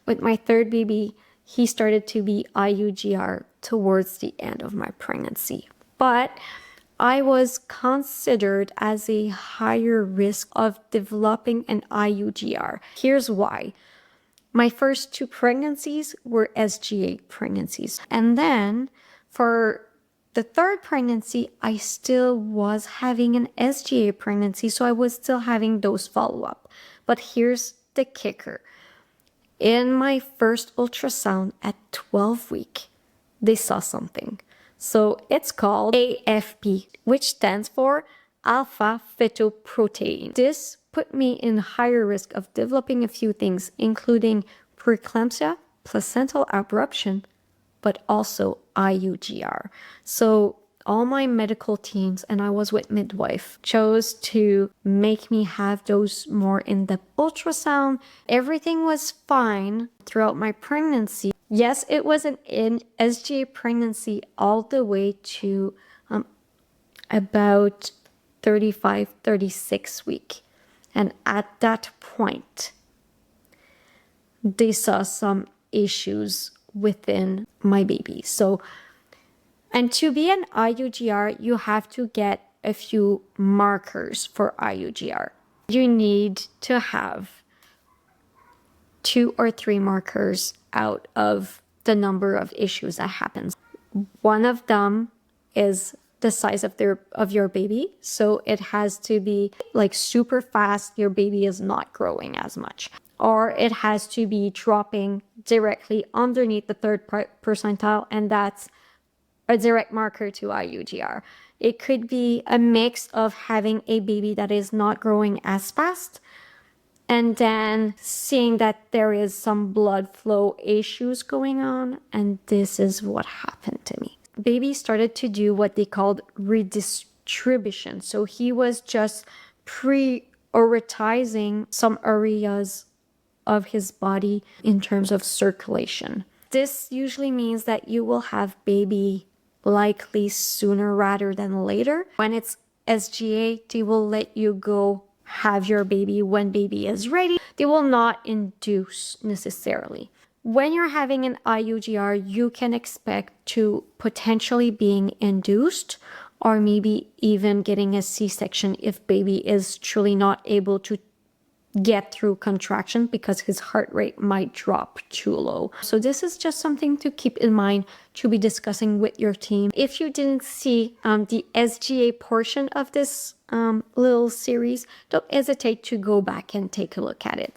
With my third baby, he started to be IUGR towards the end of my pregnancy. But I was considered as a higher risk of developing an IUGR. Here's why. My first 2 pregnancies were SGA pregnancies. And then for the third pregnancy, I still was having an SGA pregnancy, so I was still having those follow-up. But here's the kicker. In my first ultrasound at 12 week, they saw something. So it's called AFP, which stands for alpha-fœtoprotéine. This put me in higher risk of developing a few things, including preeclampsia, placental abruption, but also IUGR. So all my medical teams, and I was with midwife, chose to make me have those more in-depth ultrasound. Everything was fine throughout my pregnancy. Yes, it was an SGA pregnancy all the way to about 35, 36 week. And at that point, they saw some issues within my baby. So, and to be an IUGR, you have to get a few markers for IUGR. You need to have 2 or 3 markers out of the number of issues that happens. One of them is the size of your baby. So it has to be like super fast. Your baby is not growing as much. Or it has to be dropping directly underneath the 3rd percentile, and that's a direct marker to IUGR. It could be a mix of having a baby that is not growing as fast and then seeing that there is some blood flow issues going on, and this is what happened to me. Baby started to do what they called redistribution. So he was just prioritizing some areas of his body in terms of circulation. This usually means that you will have baby likely sooner rather than later. When it's SGA, they will let you go have your baby when baby is ready. They will not induce necessarily. When you're having an IUGR, you can expect to potentially being induced or maybe even getting a C-section if baby is truly not able to get through contraction because his heart rate might drop too low. So this is just something to keep in mind to be discussing with your team. If you didn't see the SGA portion of this little series, don't hesitate to go back and take a look at it.